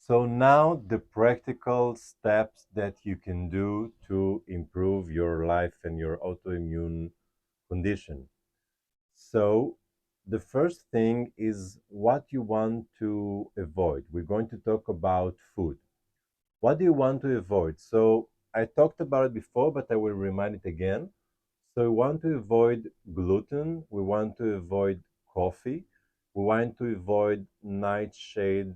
So now the practical steps that you can do to improve your life and your autoimmune condition. So the first thing is what you want to avoid. We're going to talk about food. What do you want to avoid? So I talked about it before, but I will remind it again. So we want to avoid gluten, we want to avoid coffee, we want to avoid nightshade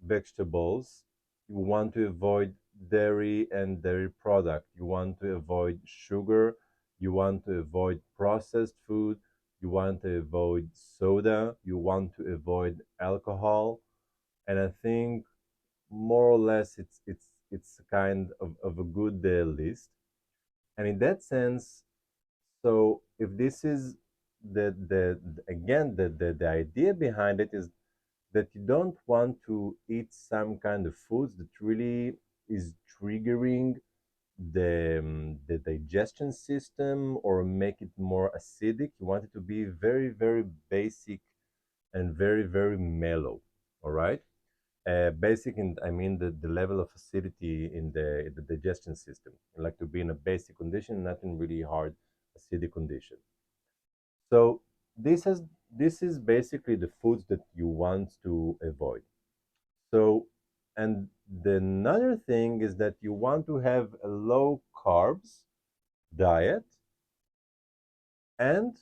vegetables, you want to avoid dairy and dairy product, you want to avoid sugar, you want to avoid processed food, you want to avoid soda, you want to avoid alcohol, and I think more or less it's kind of a good list. And in that sense, so if this is the idea behind it is that you don't want to eat some kind of foods that really is triggering the digestion system or make it more acidic. You want it to be very, very basic and very, very mellow. All right. Basic, and I mean the level of acidity in the digestion system. Like to be in a basic condition, not in really hard acidic condition. So this is basically the foods that you want to avoid. So, and the another thing is that you want to have a low carbs diet, and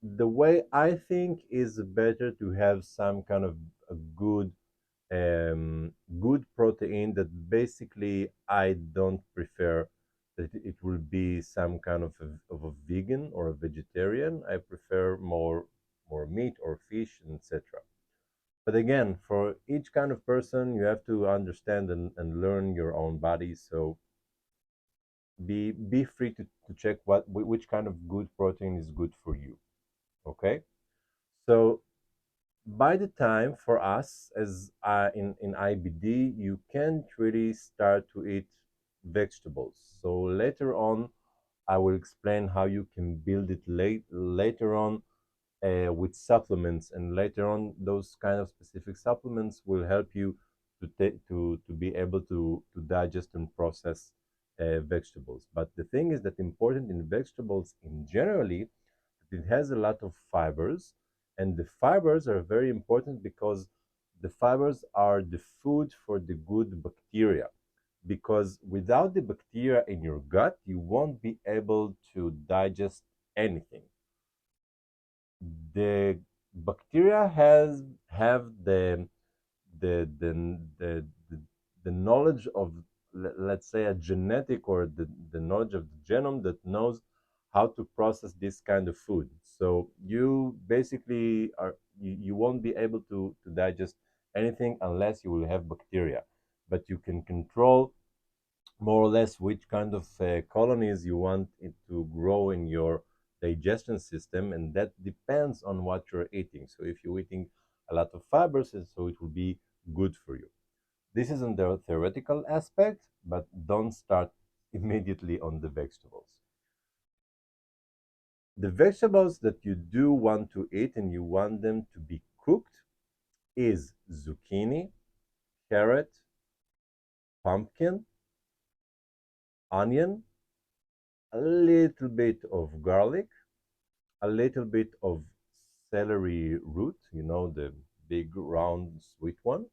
the way I think is better to have some kind of a good protein that basically I don't prefer that it will be some kind of a vegan or a vegetarian. I prefer more meat or fish, etc. But again, for each kind of person, you have to understand and learn your own body. So be free to check which kind of good protein is good for you. Okay. So by the time for us as in IBD, you can't really start to eat vegetables. So later on, I will explain how you can build it later on with supplements, and later on, those kind of specific supplements will help you to be able to digest and process vegetables. But the thing is that important in vegetables in generally, it has a lot of fibers, and the fibers are very important because the fibers are the food for the good bacteria. Because without the bacteria in your gut, you won't be able to digest anything. The bacteria has have the the, the, the knowledge of, let's say, a genetic or the knowledge of the genome that knows how to process this kind of food. So you basically you won't be able to digest anything unless you will have bacteria, but you can control more or less which kind of colonies you want it to grow in your digestion system, and that depends on what you're eating. So if you're eating a lot of fibers, so it will be good for you. This is on the theoretical aspect, but don't start immediately on the vegetables. The vegetables that you do want to eat and you want them to be cooked is zucchini, carrot, pumpkin, onion, a little bit of garlic, a little bit of celery root, the big round sweet one.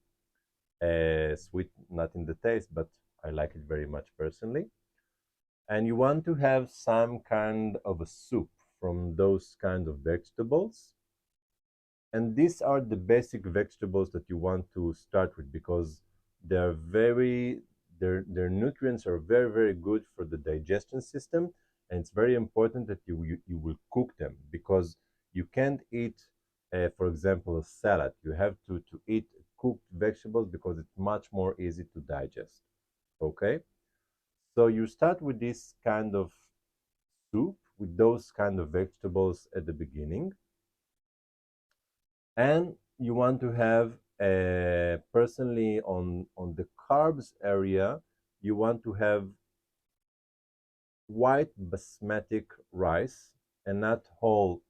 Sweet, not in the taste, but I like it very much personally. And you want to have some kind of a soup from those kind of vegetables. And these are the basic vegetables that you want to start with because they're very their nutrients are very, very good for the digestion system, and it's very important that you will cook them because you can't eat for example a salad. You have to eat cooked vegetables because it's much more easy to digest. Okay, so you start with this kind of soup with those kind of vegetables at the beginning, and you want to have personally on the carbs area, you want to have white basmati rice and not whole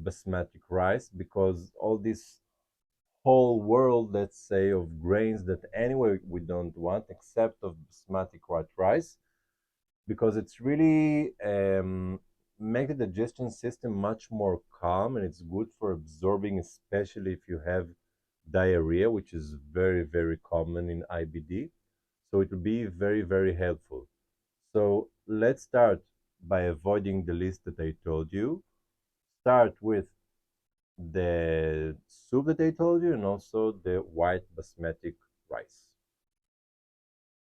basmati rice, because all these whole world, let's say, of grains that anyway we don't want, except of basmati white rice, because it's really make the digestion system much more calm, and it's good for absorbing, especially if you have diarrhea, which is very, very common in IBD. So it will be very, very helpful. So let's start by avoiding the list that I told you. Start with the soup that I told you and also the white basmati rice.